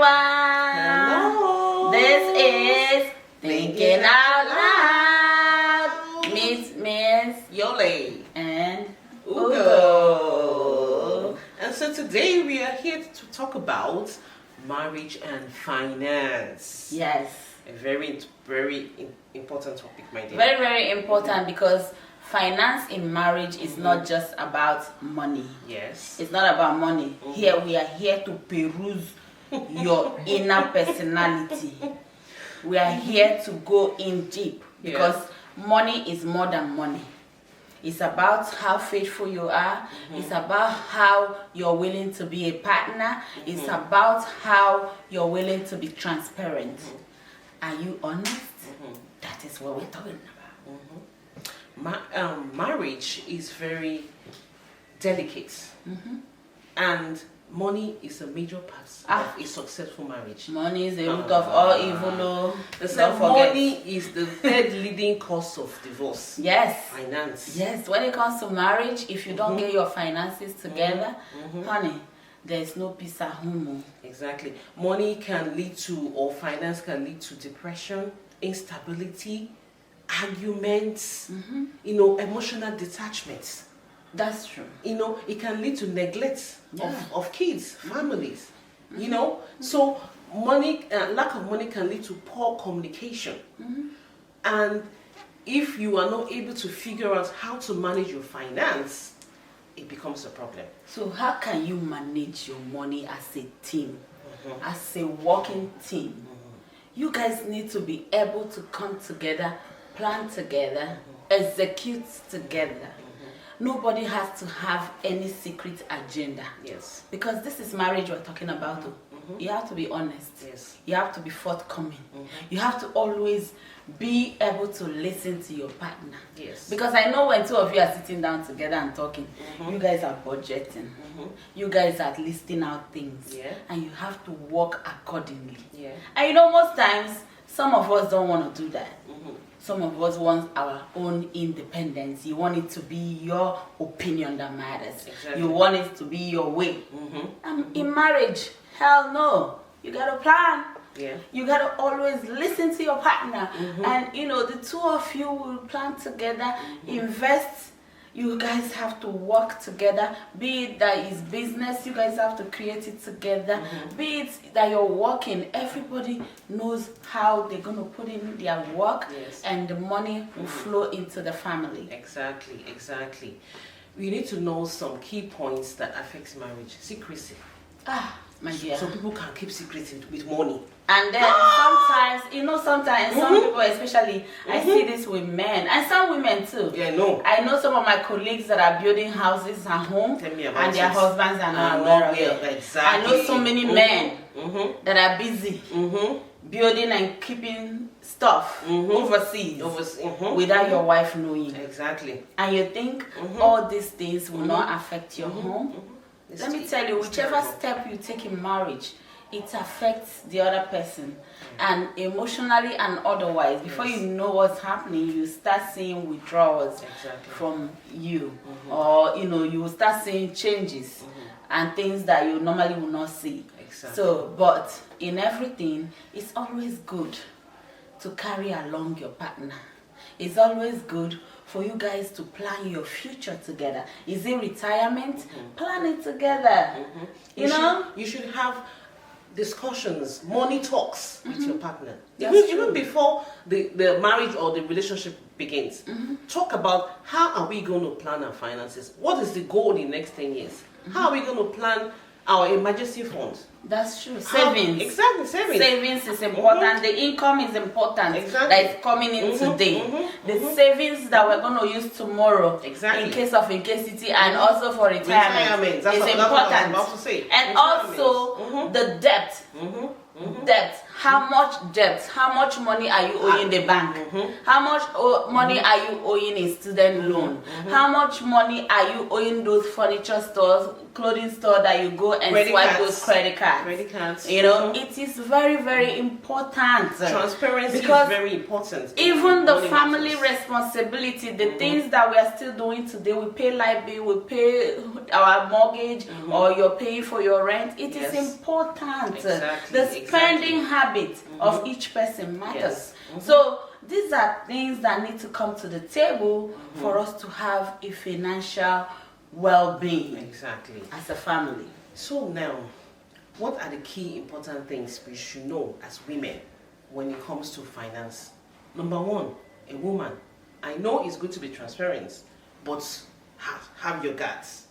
everyone. Hello. This is Thinking Out Loud. Miss Yole and Ugo. And so today we are here to talk about marriage and finance. Yes. A very important topic, my dear. Very, very important because finance in marriage is not just about money. Yes. It's not about money. Here we are here to peruse your inner personality. We are here to go in deep because money is more than money. It's about how faithful you are. It's about how you're willing to be a partner. It's about how you're willing to be transparent. Are you honest? That is what we're talking about. Marriage is very delicate, and money is a major part of a successful marriage. Money is the root of all evil. Don't forget. Money is the third leading cause of divorce. Yes. Finance. Yes. When it comes to marriage, if you don't get your finances together, honey, there's no peace at home. Exactly. Money can lead to, or finance can lead to depression, instability, arguments, emotional detachment. That's true. It can lead to neglect of kids, families. So money, lack of money can lead to poor communication. And if you are not able to figure out how to manage your finance, it becomes a problem. So how can you manage your money as a team, as a working team? You guys need to be able to come together, plan together, execute together. Nobody has to have any secret agenda. Yes. Because this is marriage we're talking about. You have to be honest. Yes. You have to be forthcoming. You have to always be able to listen to your partner. Yes. Because I know when two of you are sitting down together and talking, you guys are budgeting. You guys are listing out things. Yeah. And you have to work accordingly. Yeah. And most times, some of us don't want to do that. Some of us want our own independence. You want it to be your opinion that matters. Exactly. You want it to be your way. In marriage, hell no. You got to plan. Yeah. You got to always listen to your partner. And, the two of you will plan together, invest. You guys have to work together. Be it that is business, you guys have to create it together. Be it that you're working, everybody knows how they're going to put in their work, and the money will flow into the family. Exactly. We need to know some key points that affect marriage. Secrecy. My dear. So people can keep secrets with money. And then sometimes some people, especially, I see this with men and some women too. Yeah, no. I know some of my colleagues that are building houses at home, and their husbands are not aware of it. Exactly. I know so many men that are busy building and keeping stuff overseas without your wife knowing. Exactly. And you think all these things will not affect your home? Let me tell you, whichever step you take in marriage, it affects the other person, and emotionally and otherwise. Before you know what's happening, you start seeing withdrawals from you, or you will start seeing changes and things that you normally will not see. So, but in everything, it's always good to carry along your partner. It's always good for you guys to plan your future together. Is it retirement? Plan it together. You should have discussions, money talks with your partner. Even before the marriage or the relationship begins. Talk about how are we going to plan our finances? What is the goal in the next 10 years? How are we going to plan our emergency funds? That's true. Savings. Exactly, savings. Savings is important. The income is important. That is coming in today. The savings that we're going to use tomorrow, in case of incasity, and also for retirement, is important. That's what I was about to say. And also the debt. Debt. How much debt? How much money are you owing the bank? How much money are you owing in student loan? How much money are you owing those furniture stores, clothing store that you go and swipe those credit cards? Credit cards. You know, it is very, very important. Transparency is very important. Even the family responsibility, the things that we are still doing today, we pay light bill, we pay our mortgage, or you're paying for your rent. It is important. The spending habit of each person matters. So these are things that need to come to the table for us to have a financial well-being as a family. So now, what are the key important things we should know as women when it comes to finance? Number one, a woman, I know it's good to be transparent, but have your guts.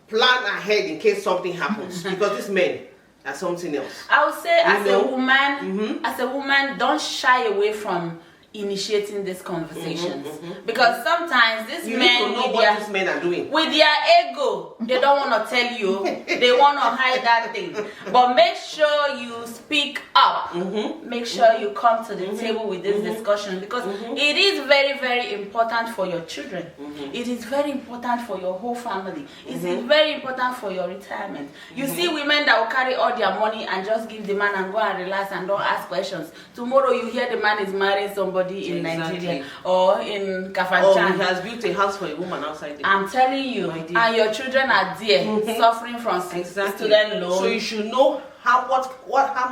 Plan ahead in case something happens, because these men are something else. I would say, as a woman, don't shy away from initiating these conversations, because sometimes these men need to know what these men are doing with their ego. They don't want to tell you. They want to hide that thing. But make sure you speak up. Make sure you come to the table with this discussion, because it is very, very important for your children. It is very important for your whole family. It is very important for your retirement. You see women that will carry all their money and just give the man and go and relax and don't ask questions. Tomorrow you hear the man is marrying somebody in Nigeria or in Kafanchan. He has built a house for a woman outside there. I'm telling you, and your children are there suffering from student loan. So you should know how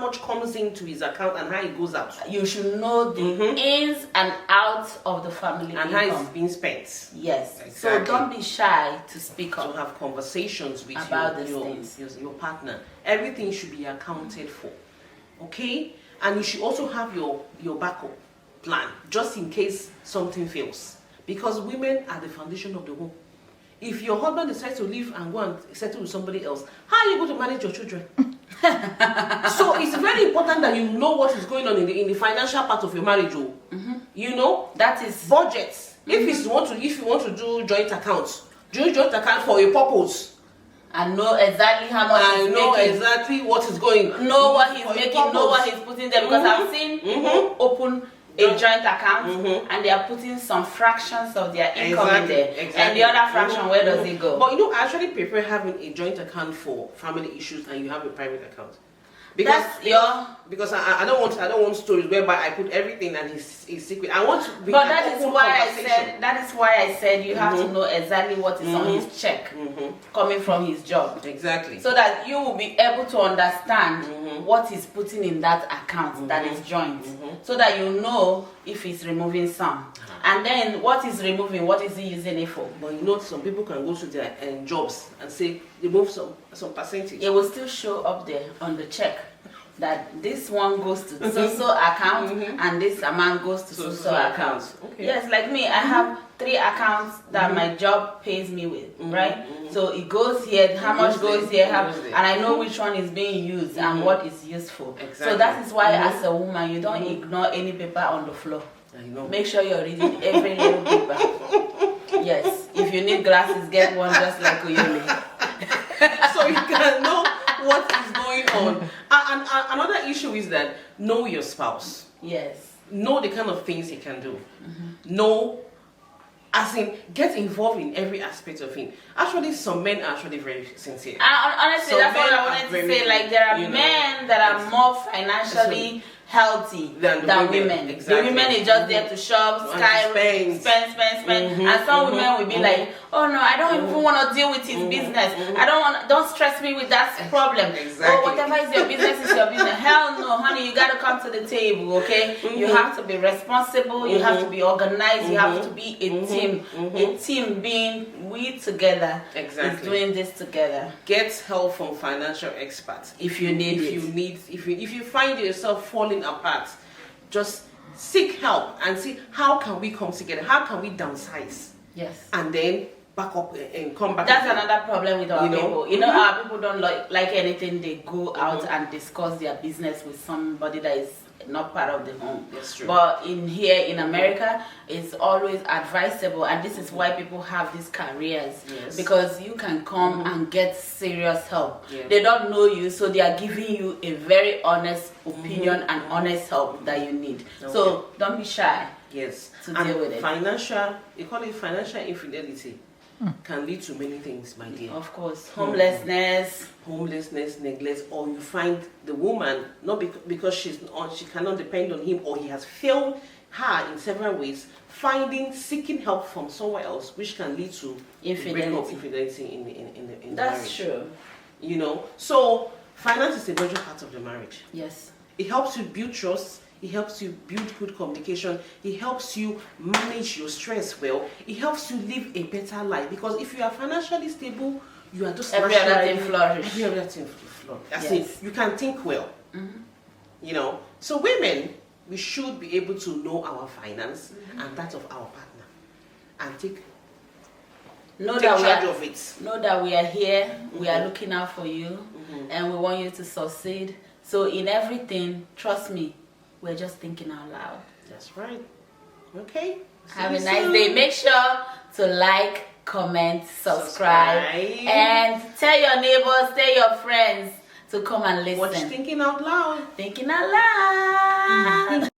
much comes into his account and how it goes out. You should know the ins and outs of the family and income. how it's being spent. Yes. So don't be shy to speak up. To have conversations with your partner. Everything should be accounted for. Okay? And you should also have your backup plan, just in case something fails. Because women are the foundation of the home. If your husband decides to leave and go and settle with somebody else, how are you going to manage your children? So it's very important that you know what is going on in the financial part of your marriage. You know, that is budgets. If you want to do joint accounts, do joint account for a purpose. And know exactly how much he's making. Know exactly what is going. Know what he's making. Know what he's putting there. Because I've seen people open a joint account and they are putting some fractions of their income in there. And the other fraction, where does it go? But I actually prefer having a joint account for family issues and you have a private account. Because I don't want stories whereby I put everything and it's secret. I want to be that is why I said you have to know exactly what is on his check coming from his job. Exactly. So that you will be able to understand what he's putting in that account that is joint. So that you know if he's removing some. And then what is removing, what is he using it for? But some people can go to their jobs and say remove some percentage. It will still show up there on the check that this one goes to so account and this amount goes to so account. Okay. Yes, like me, I have 3 accounts that my job pays me with, right? So it goes here, how much goes here, and I know which one is being used and what is used for. Exactly. So that is why as a woman, you don't ignore any paper on the floor. I know. Make sure you're reading every little paper. Yes, if you need glasses, get one just like Uyele. So you can know what is going on. And another issue is that know your spouse. Yes. Know the kind of things he can do. Know, as in, get involved in every aspect of him. Actually, some men are actually very sincere. Honestly, that's what I wanted to say. Like, there are men that are more financially healthy than women. Exactly. The women is just there to shop, spend. And some women will be like, oh no, I don't even want to deal with his business. Don't stress me with that problem. Exactly. Oh, whatever is your business is your business. Hell no, honey, you got to come to the table, okay? You have to be responsible, you have to be organized, you have to be a team. A team being we together is doing this together. Get help from financial experts if you need if you find yourself falling apart, just seek help and see how can we come together, how can we downsize, and then back up and come back. That's another problem with our people. Our people don't like anything. They go out and discuss their business with somebody that is not part of the home. That's true. But here in America, it's always advisable, and this is why people have these careers, because you can come and get serious help. They don't know you, so they are giving you a very honest opinion and honest help that you need. So don't be shy. Yes. To deal with it. Financial, you call it financial infidelity, can lead to many things, my dear. Of course, homelessness, neglect, or you find the woman not because she cannot depend on him, or he has failed her in several ways, seeking help from somewhere else, which can lead to infidelity in the marriage. That's true. You know, so finance is a major part of the marriage. Yes. It helps you build trust. It helps you build good communication. It helps you manage your stress well. It helps you live a better life, because if you are financially stable, you are just every other thing flourish. Every other thing flourish. That's it. You can think well. You know. So women, we should be able to know our finance and that of our partner, and take charge of it. Know that we are here. We are looking out for you, and we want you to succeed. So in everything, trust me, we're just thinking out loud. That's right. Okay. Have a nice day. Make sure to like, comment, subscribe, and tell your neighbors, tell your friends to come and listen. Watch Thinking Out Loud. Thinking Out Loud.